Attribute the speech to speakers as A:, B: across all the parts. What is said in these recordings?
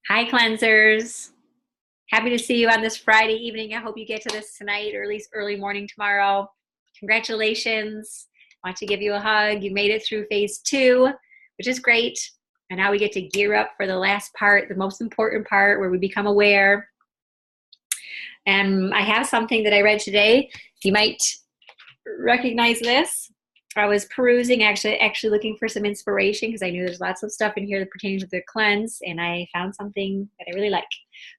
A: Hi, cleansers. Happy to see you on this Friday evening. I hope you get to this tonight or at least early morning tomorrow. Congratulations. I want to give you a hug. You made it through phase 2, which is great. And now we get to gear up for the last part, the most important part where we become aware. And I have something that I read today. You might recognize this. I was perusing, actually looking for some inspiration because I knew there's lots of stuff in here that pertains to the cleanse, and I found something that I really like.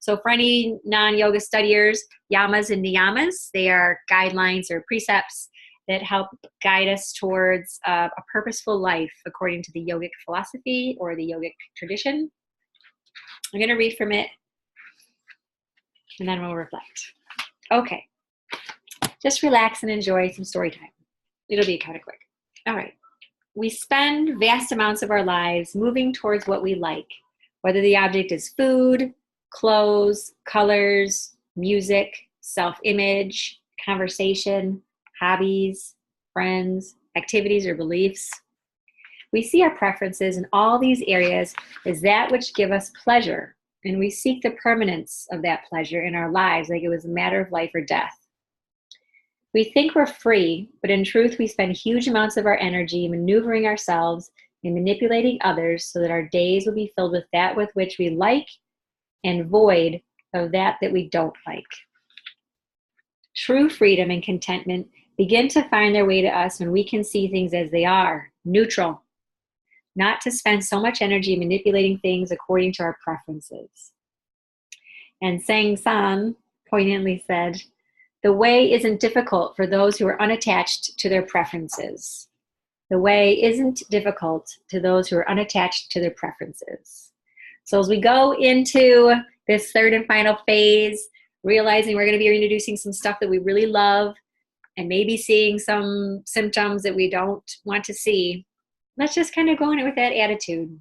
A: So for any non-yoga studiers, yamas and niyamas, they are guidelines or precepts that help guide us towards a purposeful life according to the yogic philosophy or the yogic tradition. I'm going to read from it, and then we'll reflect. Okay. Just relax and enjoy some story time. It'll be kind of quick. All right. We spend vast amounts of our lives moving towards what we like, whether the object is food, clothes, colors, music, self-image, conversation, hobbies, friends, activities, or beliefs. We see our preferences in all these areas as that which give us pleasure, and we seek the permanence of that pleasure in our lives like it was a matter of life or death. We think we're free, but in truth, we spend huge amounts of our energy maneuvering ourselves and manipulating others so that our days will be filled with that with which we like and void of that we don't like. True freedom and contentment begin to find their way to us when we can see things as they are, neutral, not to spend so much energy manipulating things according to our preferences. And Sang San poignantly said, "The way isn't difficult for those who are unattached to their preferences. The way isn't difficult to those who are unattached to their preferences." So as we go into this third and final phase, realizing we're going to be introducing some stuff that we really love and maybe seeing some symptoms that we don't want to see, let's just kind of go in it with that attitude.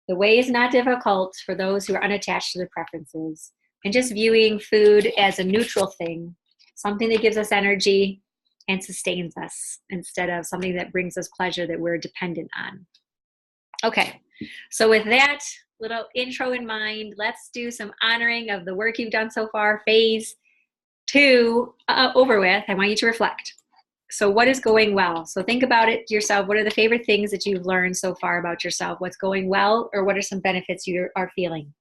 A: The way is not difficult for those who are unattached to their preferences, and just viewing food as a neutral thing, something that gives us energy and sustains us instead of something that brings us pleasure that we're dependent on. Okay, so with that little intro in mind, let's do some honoring of the work you've done so far. Phase 2 over with. I want you to reflect. So what is going well? So think about it yourself. What are the favorite things that you've learned so far about yourself? What's going well, or what are some benefits you are feeling?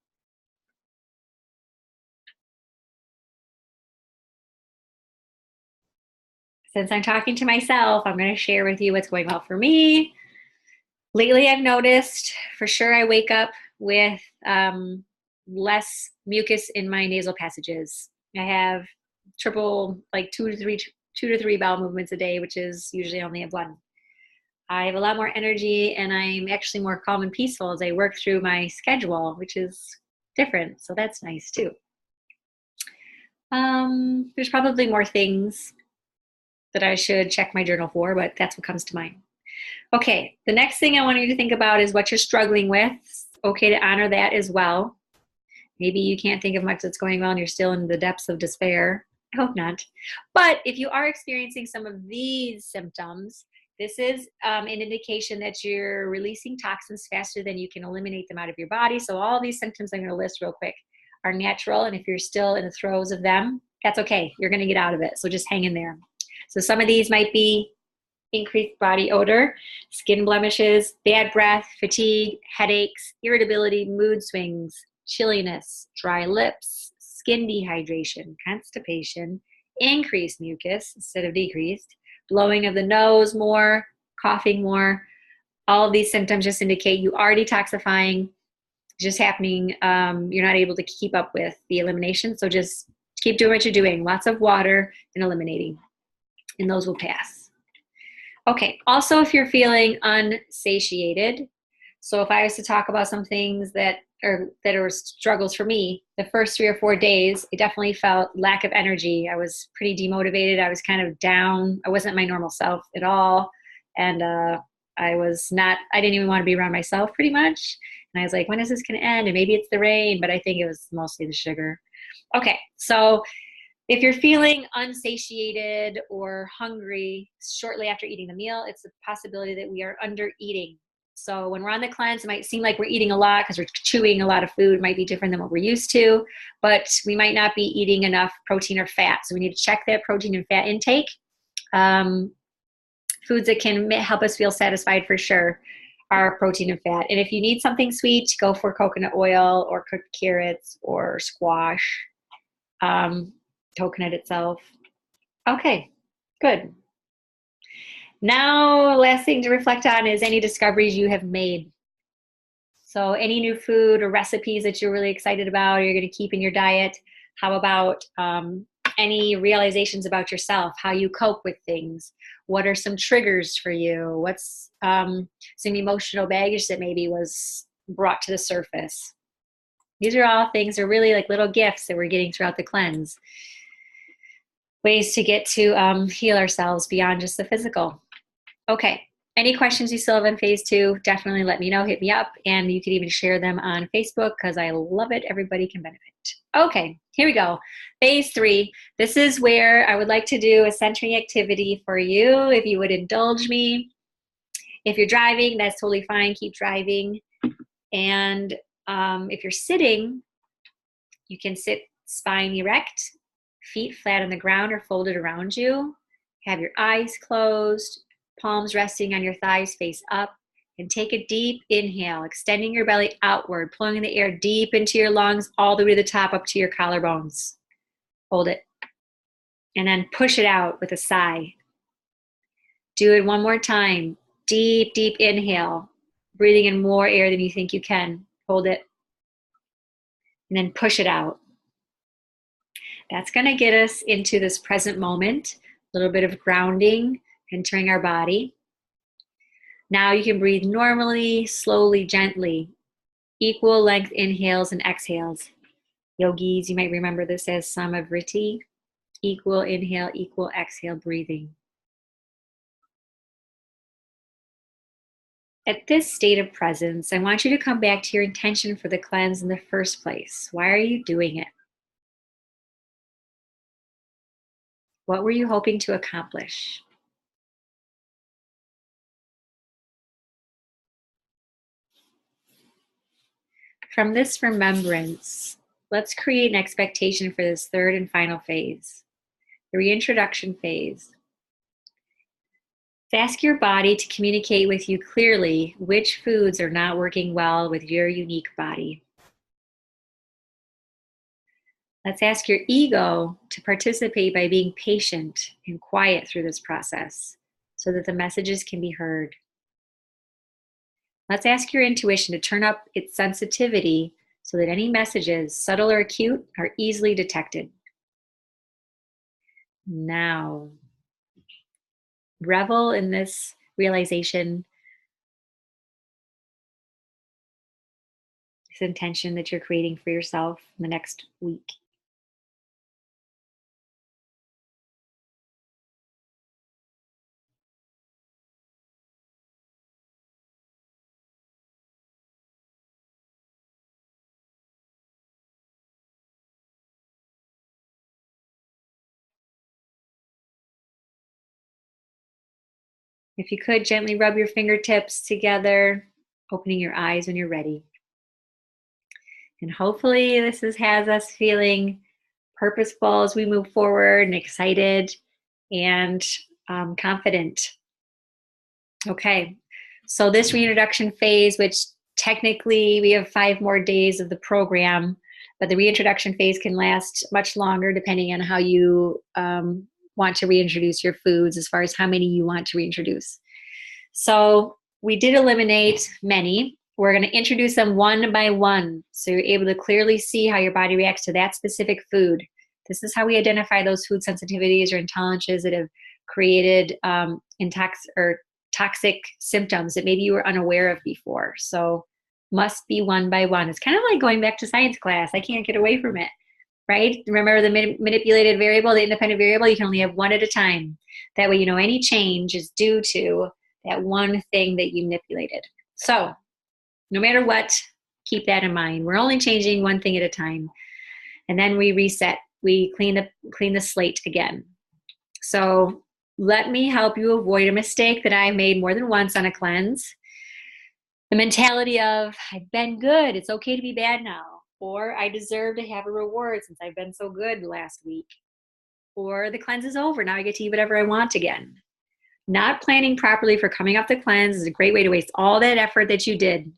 A: Since I'm talking to myself, I'm going to share with you what's going well for me. Lately, I've noticed for sure I wake up with less mucus in my nasal passages. I have like two to three bowel movements a day, which is usually only have one. I have a lot more energy, and I'm actually more calm and peaceful as I work through my schedule, which is different. So that's nice too. There's probably more things that I should check my journal for, but that's what comes to mind. Okay, the next thing I want you to think about is what you're struggling with. Okay to honor that as well. Maybe you can't think of much that's going well and you're still in the depths of despair. I hope not. But if you are experiencing some of these symptoms, this is an indication that you're releasing toxins faster than you can eliminate them out of your body. So all these symptoms I'm going to list real quick are natural, and if you're still in the throes of them, that's okay. You're going to get out of it. So just hang in there. So some of these might be increased body odor, skin blemishes, bad breath, fatigue, headaches, irritability, mood swings, chilliness, dry lips, skin dehydration, constipation, increased mucus instead of decreased, blowing of the nose more, coughing more. All of these symptoms just indicate you are detoxifying. It's just happening. You're not able to keep up with the elimination. So just keep doing what you're doing. Lots of water and eliminating, and those will pass. Okay, also if you're feeling unsatiated, so if I was to talk about some things that are struggles for me, the first 3 or 4 days, I definitely felt lack of energy. I was pretty demotivated. I was kind of down. I wasn't my normal self at all. And I didn't even want to be around myself pretty much. And I was like, when is this going to end? And maybe it's the rain, but I think it was mostly the sugar. Okay, so if you're feeling unsatiated or hungry shortly after eating the meal, it's a possibility that we are under eating. So when we're on the cleanse, it might seem like we're eating a lot because we're chewing a lot of food. It might be different than what we're used to, but we might not be eating enough protein or fat. So we need to check that protein and fat intake. Foods that can help us feel satisfied for sure are protein and fat. And if you need something sweet, go for coconut oil or cooked carrots or squash, coconut itself. Okay, good. Now, last thing to reflect on is any discoveries you have made. So any new food or recipes that you're really excited about, or you're going to keep in your diet. How about any realizations about yourself, how you cope with things? What are some triggers for you? What's some emotional baggage that maybe was brought to the surface? These are all things that are really like little gifts that we're getting throughout the cleanse. Ways to get to heal ourselves beyond just the physical. Okay. Any questions you still have in phase 2, definitely let me know, hit me up, and you can even share them on Facebook because I love it. Everybody can benefit. Okay, here we go. Phase 3. This is where I would like to do a centering activity for you, if you would indulge me. If you're driving, that's totally fine. Keep driving. And if you're sitting, you can sit spine erect, feet flat on the ground or folded around you. Have your eyes closed, palms resting on your thighs, face up, and take a deep inhale, extending your belly outward, pulling the air deep into your lungs, all the way to the top, up to your collarbones. Hold it. And then push it out with a sigh. Do it one more time. Deep, deep inhale, breathing in more air than you think you can. Hold it. And then push it out. That's going to get us into this present moment, a little bit of grounding, entering our body. Now you can breathe normally, slowly, gently. Equal length inhales and exhales. Yogis, you might remember this as Samavriti. Equal inhale, equal exhale breathing. At this state of presence, I want you to come back to your intention for the cleanse in the first place. Why are you doing it? What were you hoping to accomplish? From this remembrance, let's create an expectation for this third and final phase, the reintroduction phase. Ask your body to communicate with you clearly which foods are not working well with your unique body. Let's ask your ego to participate by being patient and quiet through this process so that the messages can be heard. Let's ask your intuition to turn up its sensitivity so that any messages, subtle or acute, are easily detected. Now, revel in this realization, this intention that you're creating for yourself in the next week. If you could, gently rub your fingertips together, opening your eyes when you're ready. And hopefully this has us feeling purposeful as we move forward and excited and confident. Okay, so this reintroduction phase, which technically we have 5 more days of the program, but the reintroduction phase can last much longer depending on how you want to reintroduce your foods, as far as how many you want to reintroduce. So we did eliminate many. We're going to introduce them one by one, so you're able to clearly see how your body reacts to that specific food. This is how we identify those food sensitivities or intolerances that have created toxic symptoms that maybe you were unaware of before. So must be one by one. It's kind of like going back to science class. I can't get away from it, right? Remember the manipulated variable, the independent variable, you can only have one at a time. That way you know any change is due to that one thing that you manipulated. So no matter what, keep that in mind. We're only changing one thing at a time. And then we reset. We clean the slate again. So let me help you avoid a mistake that I made more than once on a cleanse. The mentality of, I've been good, it's okay to be bad now. Or I deserve to have a reward since I've been so good last week. Or the cleanse is over, now I get to eat whatever I want again. Not planning properly for coming off the cleanse is a great way to waste all that effort that you did.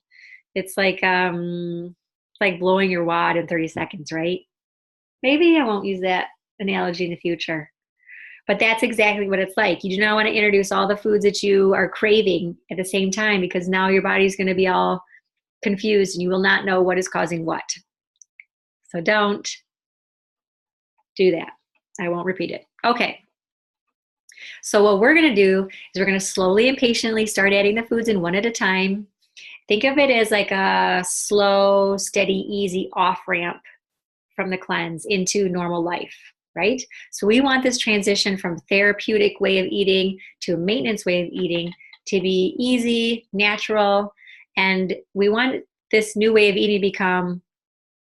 A: It's like blowing your wad in 30 seconds, right? Maybe I won't use that analogy in the future. But that's exactly what it's like. You do not want to introduce all the foods that you are craving at the same time, because now your body's going to be all confused and you will not know what is causing what. So don't do that. I won't repeat it. Okay. So what we're going to do is we're going to slowly and patiently start adding the foods in one at a time. Think of it as like a slow, steady, easy off-ramp from the cleanse into normal life, right? So we want this transition from therapeutic way of eating to a maintenance way of eating to be easy, natural, and we want this new way of eating to become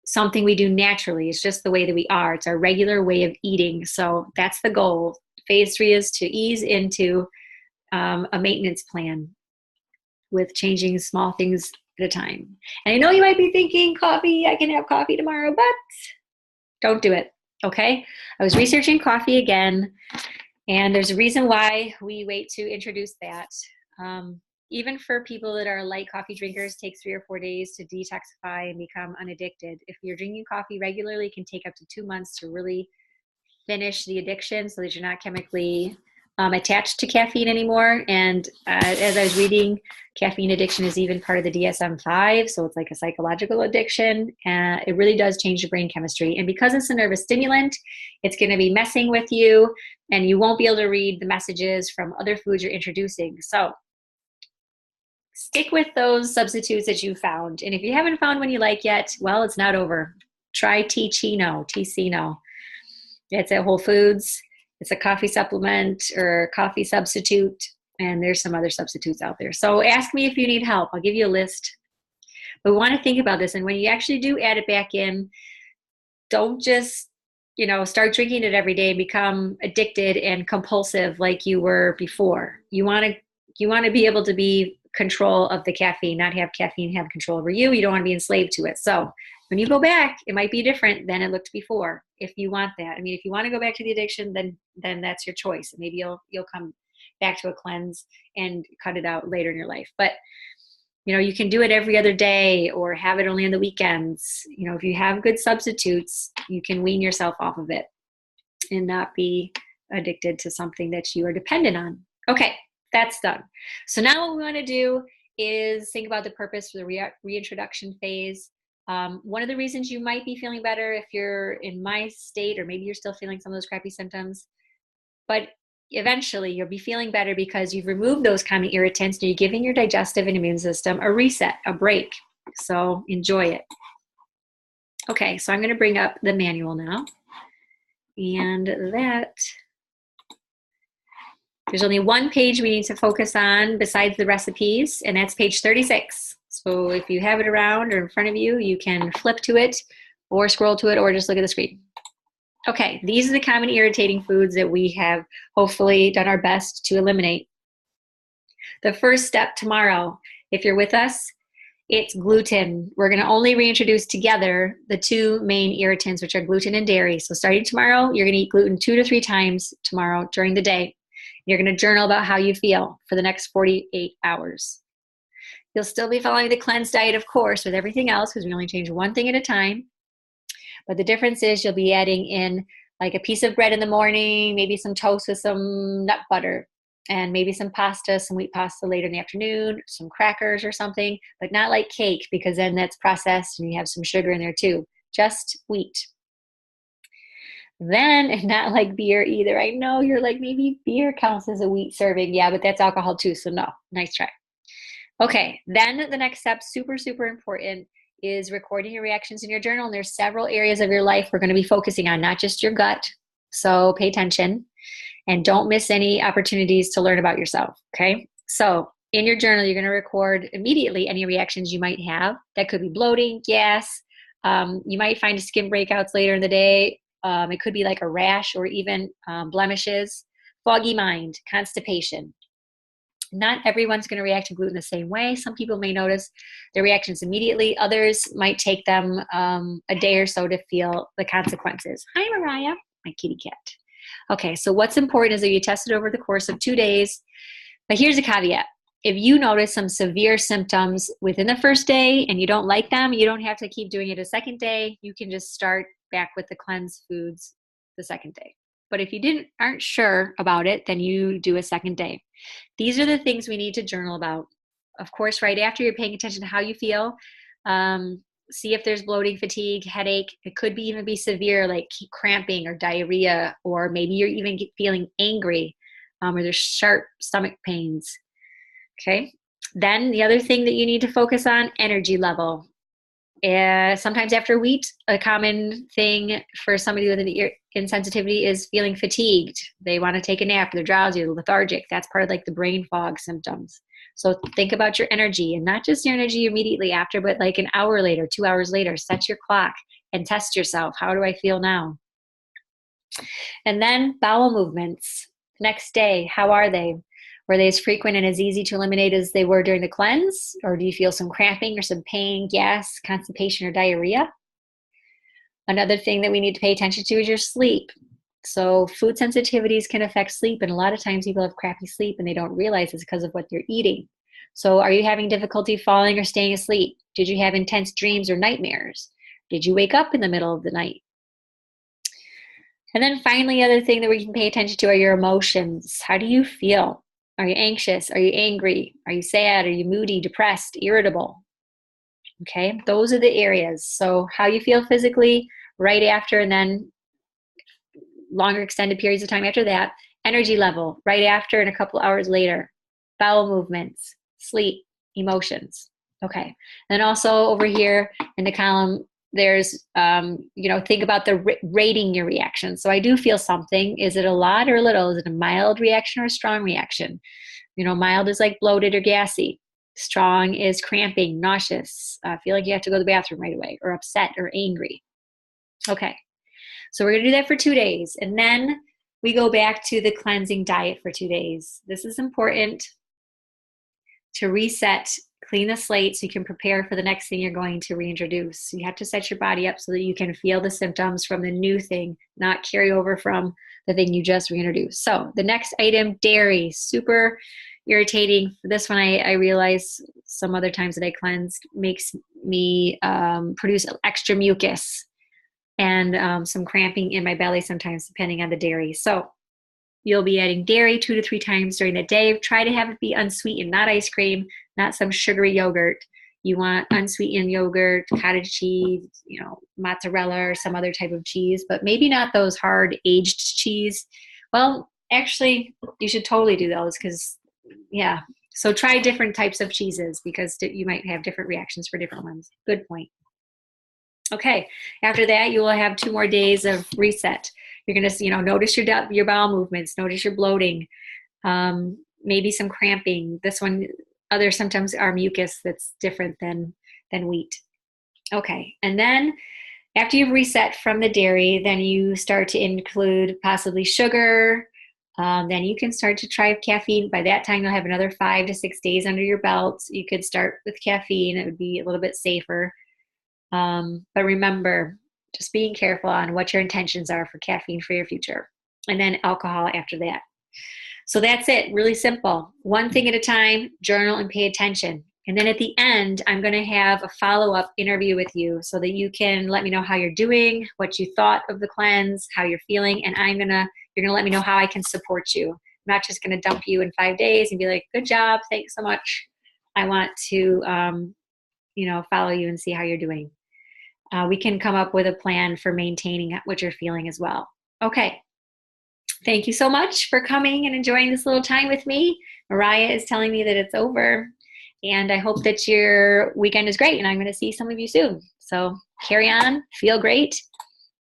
A: something we do naturally. It's just the way that we are. It's our regular way of eating. So that's the goal. Phase 3 is to ease into a maintenance plan with changing small things at a time. And I know you might be thinking, coffee, I can have coffee tomorrow, but don't do it, okay? I was researching coffee again, and there's a reason why we wait to introduce that. Even for people that are light coffee drinkers, it takes 3 or 4 days to detoxify and become unaddicted. If you're drinking coffee regularly, it can take up to 2 months to really finish the addiction so that you're not chemically attached to caffeine anymore. And as I was reading, caffeine addiction is even part of the DSM-5, so it's like a psychological addiction. It really does change your brain chemistry. And because it's a nervous stimulant, it's going to be messing with you, and you won't be able to read the messages from other foods you're introducing. So stick with those substitutes that you found. And if you haven't found one you like yet, well, it's not over. Try Teeccino. It's at Whole Foods. It's a coffee supplement or coffee substitute, and there's some other substitutes out there. So ask me if you need help. I'll give you a list. But we want to think about this, and when you actually do add it back in, don't just, start drinking it every day and become addicted and compulsive like you were before. You want to be able to be control of the caffeine, not have caffeine have control over you. You don't want to be enslaved to it. So when you go back, it might be different than it looked before, if you want that. I mean, if you want to go back to the addiction, then that's your choice. Maybe you'll come back to a cleanse and cut it out later in your life. But you can do it every other day or have it only on the weekends. If you have good substitutes, you can wean yourself off of it and not be addicted to something that you are dependent on. Okay, that's done. So now what we want to do is think about the purpose for the reintroduction phase. One of the reasons you might be feeling better if you're in my state, or maybe you're still feeling some of those crappy symptoms, but eventually you'll be feeling better because you've removed those common irritants and you're giving your digestive and immune system a reset, a break. So enjoy it. Okay, so I'm going to bring up the manual now. And there's only one page we need to focus on besides the recipes, and that's page 36. So if you have it around or in front of you, you can flip to it or scroll to it or just look at the screen. Okay, these are the common irritating foods that we have hopefully done our best to eliminate. The first step tomorrow, if you're with us, it's gluten. We're going to only reintroduce together the two main irritants, which are gluten and dairy. So starting tomorrow, you're going to eat gluten 2 to 3 times tomorrow during the day. You're going to journal about how you feel for the next 48 hours. You'll still be following the cleanse diet, of course, with everything else, because we only change one thing at a time. But the difference is you'll be adding in like a piece of bread in the morning, maybe some toast with some nut butter, and maybe some pasta, some wheat pasta later in the afternoon, some crackers or something, but not like cake, because then that's processed and you have some sugar in there too. Just wheat. Then, and not like beer either. I know you're like, maybe beer counts as a wheat serving. Yeah, but that's alcohol too, so no. Nice try. Okay, then the next step, super, super important, is recording your reactions in your journal. And there's several areas of your life we're going to be focusing on, not just your gut. So pay attention and don't miss any opportunities to learn about yourself. Okay. So in your journal, you're going to record immediately any reactions you might have. That could be bloating, gas. You might find skin breakouts later in the day. It could be like a rash or even blemishes, foggy mind, constipation. Not everyone's going to react to gluten the same way. Some people may notice their reactions immediately. Others might take them a day or so to feel the consequences. Hi, Mariah, my kitty cat. Okay, so what's important is that you test it over the course of 2 days. But here's a caveat. If you notice some severe symptoms within the first day and you don't like them, you don't have to keep doing it a second day. You can just start back with the cleanse foods the second day. But if you aren't sure about it, then you do a second day. These are the things we need to journal about. Of course, right after, you're paying attention to how you feel. See if there's bloating, fatigue, headache. It could even be severe, like cramping or diarrhea, or maybe you're even feeling angry, or there's sharp stomach pains. Okay. Then the other thing that you need to focus on, energy level. Sometimes after wheat, a common thing for somebody with an ear insensitivity is feeling fatigued. They want to take a nap, they're drowsy, lethargic. That's part of like the brain fog symptoms. So think about your energy, and not just your energy immediately after, but like an hour later, 2 hours later. Set your clock and test yourself. How do I feel now? And then bowel movements. Next day, how are they? Were they as frequent and as easy to eliminate as they were during the cleanse? Or do you feel some cramping or some pain, gas, constipation, or diarrhea? Another thing that we need to pay attention to is your sleep. So food sensitivities can affect sleep, and a lot of times people have crappy sleep and they don't realize it's because of what they're eating. So are you having difficulty falling or staying asleep? Did you have intense dreams or nightmares? Did you wake up in the middle of the night? And then finally, other thing that we can pay attention to are your emotions. How do you feel? Are you anxious? Are you angry? Are you sad? Are you moody, depressed, irritable? Okay, those are the areas. So how you feel physically right after, and then longer extended periods of time after that. Energy level right after and a couple hours later. Bowel movements, sleep, emotions. Okay, and also over here in the column, there's, think about the rating your reaction. So I do feel something. Is it a lot or a little? Is it a mild reaction or a strong reaction? Mild is like bloated or gassy. Strong is cramping, nauseous, feel like you have to go to the bathroom right away, or upset or angry. Okay, so we're gonna do that for 2 days. And then we go back to the cleansing diet for 2 days. This is important to reset, clean the slate so you can prepare for the next thing you're going to reintroduce. You have to set your body up so that you can feel the symptoms from the new thing, not carry over from the thing you just reintroduced. So the next item, dairy, super irritating. This one I realize some other times that I cleansed makes me produce extra mucus and some cramping in my belly sometimes, depending on the dairy. So you'll be adding dairy 2 to 3 times during the day. Try to have it be unsweetened, not ice cream, not some sugary yogurt. You want unsweetened yogurt, cottage cheese, mozzarella or some other type of cheese, but maybe not those hard aged cheese. Well, actually, you should totally do those because, yeah. So try different types of cheeses because you might have different reactions for different ones. Good point. Okay, after that, you will have 2 more days of reset. You're going to, notice your bowel movements, notice your bloating, maybe some cramping. This one, other symptoms are mucus that's different than wheat. Okay, and then after you've reset from the dairy, then you start to include possibly sugar. Then you can start to try caffeine. By that time, you'll have another 5 to 6 days under your belt. You could start with caffeine. It would be a little bit safer. But remember, just being careful on what your intentions are for caffeine for your future. And then alcohol after that. So that's it, really simple. One thing at a time, journal and pay attention. And then at the end, I'm going to have a follow-up interview with you so that you can let me know how you're doing, what you thought of the cleanse, how you're feeling, and you're going to let me know how I can support you. I'm not just going to dump you in 5 days and be like, good job, thanks so much. I want to, follow you and see how you're doing. We can come up with a plan for maintaining what you're feeling as well. Okay. Thank you so much for coming and enjoying this little time with me. Mariah is telling me that it's over, and I hope that your weekend is great, and I'm going to see some of you soon. So carry on, feel great,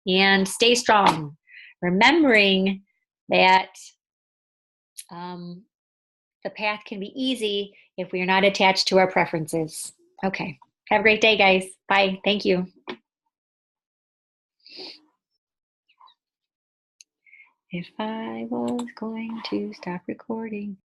A: and stay strong. Remembering that the path can be easy if we are not attached to our preferences. Okay. Have a great day, guys. Bye. Thank you. If I was going to stop recording.